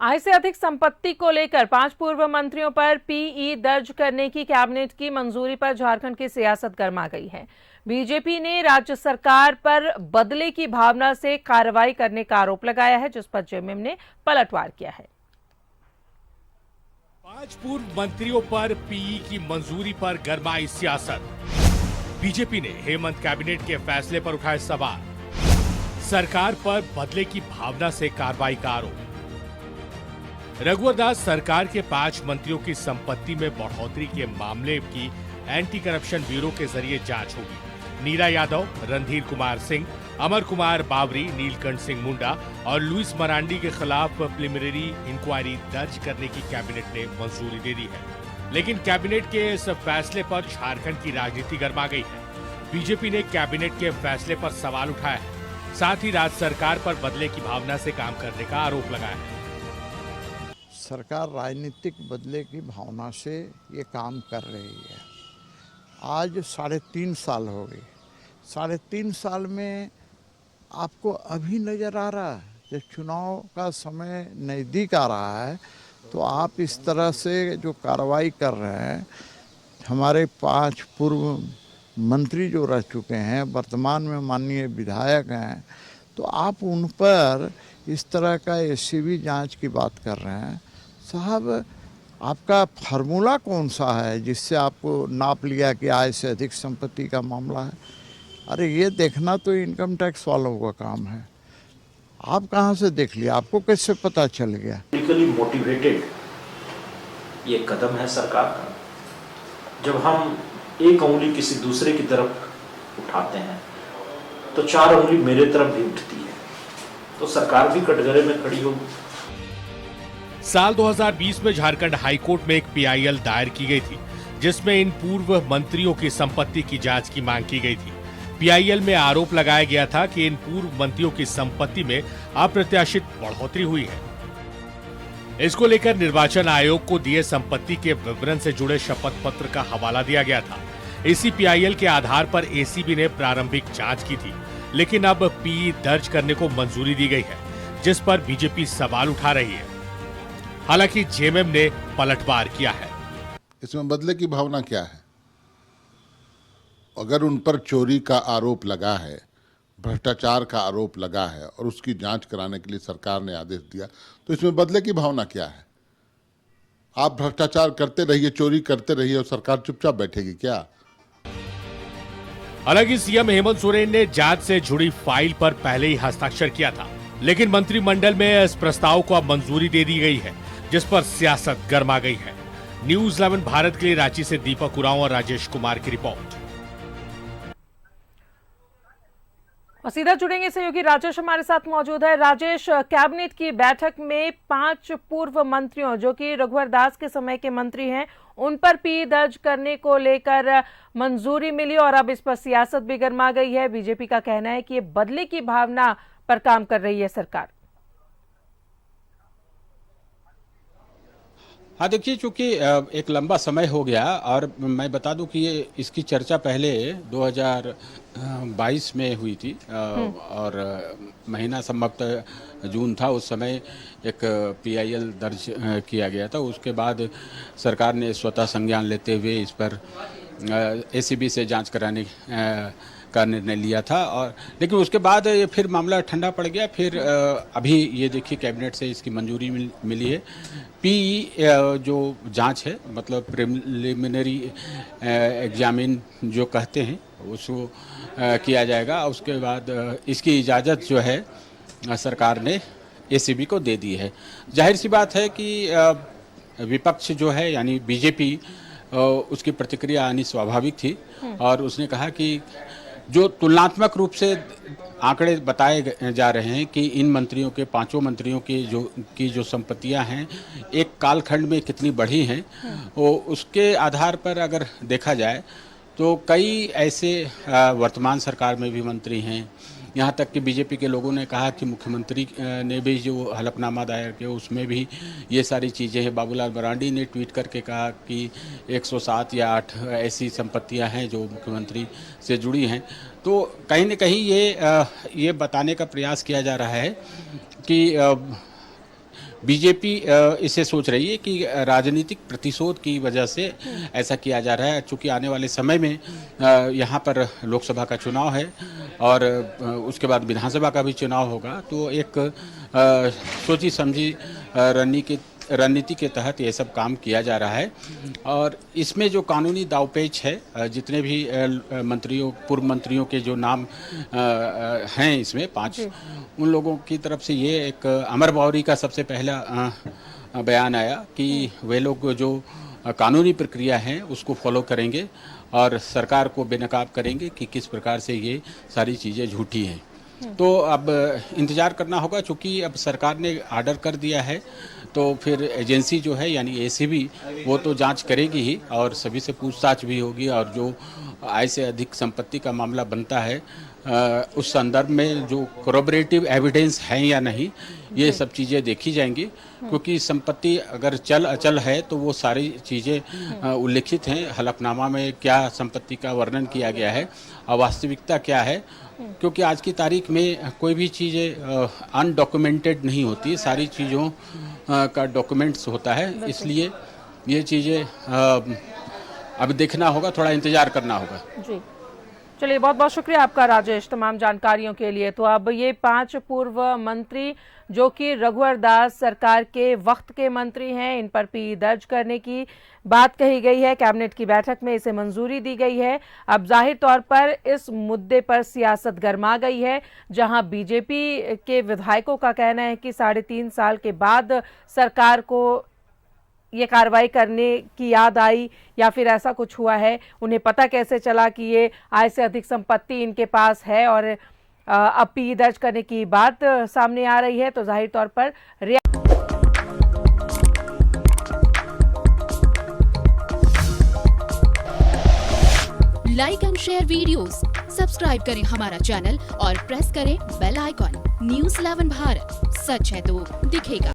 आय से अधिक संपत्ति को लेकर 5 पूर्व मंत्रियों पर पीई दर्ज करने की कैबिनेट की मंजूरी पर झारखंड की सियासत गर्मा गई है। बीजेपी ने राज्य सरकार पर बदले की भावना से कार्रवाई करने का आरोप लगाया है, जिस पर जेएमएम ने पलटवार किया है। 5 पूर्व मंत्रियों पर पीई की मंजूरी पर गरमाई सियासत। बीजेपी ने हेमंत कैबिनेट के फैसले पर उठाए सवाल। सरकार पर बदले की भावना से कार्रवाई का आरोप। रघुवर दास सरकार के 5 मंत्रियों की संपत्ति में बढ़ोतरी के मामले की एंटी करप्शन ब्यूरो के जरिए जांच होगी। नीरा यादव, रणधीर कुमार सिंह, अमर कुमार बावरी, नीलकंठ सिंह मुंडा और लुइस मरांडी के खिलाफ प्रिलिमिनरी इंक्वायरी दर्ज करने की कैबिनेट ने मंजूरी दे दी है। लेकिन कैबिनेट के इस फैसले पर झारखंड की राजनीति गर्मा गई है। बीजेपी ने कैबिनेट के फैसले पर सवाल उठाया है, साथ ही राज्य सरकार पर बदले की भावना से काम करने का आरोप लगाया है। सरकार राजनीतिक बदले की भावना से ये काम कर रही है। आज 3.5 साल हो गए। 3.5 साल में आपको अभी नज़र आ रहा है, जब चुनाव का समय नज़दीक आ रहा है तो आप इस तरह से जो कार्रवाई कर रहे हैं। हमारे 5 पूर्व मंत्री जो रह चुके हैं, वर्तमान में माननीय विधायक हैं, तो आप उन पर इस तरह का एसीबी जांच की बात कर रहे हैं। साहब, आपका फार्मूला कौन सा है जिससे आपको नाप लिया कि आय से अधिक संपत्ति का मामला है? अरे ये देखना तो इनकम टैक्स वालों का काम है। आप कहाँ से देख लिया? आपको कैसे पता चल गया? पॉलिटिकली मोटिवेटेड ये कदम है सरकार का। जब हम एक उंगली किसी दूसरे की तरफ उठाते हैं तो 4 उंगली मेरे तरफ भी उठती है, तो सरकार भी कटघरे में खड़ी होगी। साल 2020 में झारखंड हाईकोर्ट में एक पीआईएल दायर की गई थी, जिसमें इन पूर्व मंत्रियों की संपत्ति की जांच की मांग की गई थी। पीआईएल में आरोप लगाया गया था कि इन पूर्व मंत्रियों की संपत्ति में अप्रत्याशित बढ़ोतरी हुई है। इसको लेकर निर्वाचन आयोग को दिए संपत्ति के विवरण से जुड़े शपथ पत्र का हवाला दिया गया था। इसी पीआईएल के आधार पर एसीबी ने प्रारंभिक जांच की थी, लेकिन अब पीई दर्ज करने को मंजूरी दी गई है, जिस पर बीजेपी सवाल उठा रही है। हालांकि जेएमएम ने पलटवार किया है। इसमें बदले की भावना क्या है? अगर उन पर चोरी का आरोप लगा है, भ्रष्टाचार का आरोप लगा है और उसकी जांच कराने के लिए सरकार ने आदेश दिया, तो इसमें बदले की भावना क्या है? आप भ्रष्टाचार करते रहिए, चोरी करते रहिए और सरकार चुपचाप बैठेगी क्या? हालांकि सीएम हेमंत सोरेन ने जांच से जुड़ी फाइल पर पहले ही हस्ताक्षर किया था, लेकिन मंत्रिमंडल में इस प्रस्ताव को अब मंजूरी दे दी गई है, जिस पर सियासत गर्मा गई है। न्यूज़ 11 भारत के लिए रांची से दीपक उरांव और राजेश कुमार की रिपोर्ट। और सीधा जुड़ेंगे सहयोगी राजेश हमारे साथ मौजूद है। राजेश, कैबिनेट की बैठक में 5 पूर्व मंत्रियों जो कि रघुवर दास के समय के मंत्री हैं, उन पर पीई दर्ज करने को लेकर मंजूरी मिली और अब इस पर सियासत भी गर्मा गई है। बीजेपी का कहना है कि ये बदले की भावना पर काम कर रही है सरकार। हाँ, देखिए, चूंकि एक लंबा समय हो गया और मैं बता दूं कि ये इसकी चर्चा पहले 2022 में हुई थी और महीना संभवतः जून था। उस समय एक पीआईएल दर्ज किया गया था। उसके बाद सरकार ने स्वतः संज्ञान लेते हुए इस पर एसीबी से जांच कराने का निर्णय लिया था, और लेकिन उसके बाद ये फिर मामला ठंडा पड़ गया। फिर अभी ये देखिए कैबिनेट से इसकी मंजूरी मिली है। पीई जो जांच है, मतलब प्रिलिमिनरी एग्जामिन जो कहते हैं, उसको किया जाएगा। उसके बाद इसकी इजाज़त जो है सरकार ने एसीबी को दे दी है। जाहिर सी बात है कि विपक्ष जो है यानी बीजेपी, उसकी प्रतिक्रिया आनी स्वाभाविक थी और उसने कहा कि जो तुलनात्मक रूप से आंकड़े बताए जा रहे हैं कि इन मंत्रियों के 5 मंत्रियों की जो संपत्तियां हैं एक कालखंड में कितनी बढ़ी हैं, वो उसके आधार पर अगर देखा जाए तो कई ऐसे वर्तमान सरकार में भी मंत्री हैं। यहाँ तक कि बीजेपी के लोगों ने कहा कि मुख्यमंत्री ने भी जो हलफनामा दायर किया उसमें भी ये सारी चीज़ें हैं। बाबूलाल मरांडी ने ट्वीट करके कहा कि 107 या 8 ऐसी संपत्तियां हैं जो मुख्यमंत्री से जुड़ी हैं। तो कहीं न कहीं ये बताने का प्रयास किया जा रहा है कि बीजेपी इसे सोच रही है कि राजनीतिक प्रतिशोध की वजह से ऐसा किया जा रहा है, चूंकि आने वाले समय में यहाँ पर लोकसभा का चुनाव है और उसके बाद विधानसभा का भी चुनाव होगा, तो एक सोची समझी रणनीति के तहत ये सब काम किया जा रहा है। और इसमें जो कानूनी दावपेच है, जितने भी मंत्रियों, पूर्व मंत्रियों के जो नाम हैं इसमें 5, उन लोगों की तरफ से ये एक अमर बावरी का सबसे पहला बयान आया कि वे लोग जो कानूनी प्रक्रिया है उसको फॉलो करेंगे और सरकार को बेनकाब करेंगे कि किस प्रकार से ये सारी चीज़ें झूठी हैं। तो अब इंतज़ार करना होगा, चूँकि अब सरकार ने आर्डर कर दिया है तो फिर एजेंसी जो है यानी एसीबी वो तो जांच करेगी ही और सभी से पूछताछ भी होगी, और जो आय से अधिक संपत्ति का मामला बनता है उस संदर्भ में जो कोरोबरेटिव एविडेंस है या नहीं, ये सब चीज़ें देखी जाएंगी। क्योंकि संपत्ति अगर चल अचल है तो वो सारी चीज़ें उल्लिखित हैं, हलफनामा में क्या संपत्ति का वर्णन किया गया है और वास्तविकता क्या है। क्योंकि आज की तारीख में कोई भी चीज़ें अनडॉक्यूमेंटेड नहीं होती, सारी चीज़ों का डॉक्यूमेंट्स होता है, इसलिए ये चीज़ें अब देखना होगा, थोड़ा इंतज़ार करना होगा। जी चलिए, बहुत बहुत शुक्रिया आपका राजेश तमाम जानकारियों के लिए। तो अब ये 5 पूर्व मंत्री जो कि रघुवर दास सरकार के वक्त के मंत्री हैं, इन पर पी दर्ज करने की बात कही गई है। कैबिनेट की बैठक में इसे मंजूरी दी गई है। अब जाहिर तौर पर इस मुद्दे पर सियासत गर्मा गई है, जहां बीजेपी के विधायकों का कहना है कि 3.5 साल के बाद सरकार को ये कार्रवाई करने की याद आई या फिर ऐसा कुछ हुआ है, उन्हें पता कैसे चला कि ये आय से अधिक संपत्ति इनके पास है और अब पी दर्ज करने की बात सामने आ रही है। तो जाहिर तौर पर like and share videos, subscribe करें हमारा चैनल और प्रेस करें बेल आइकॉन। न्यूज़ 11 भारत, सच है तो दिखेगा।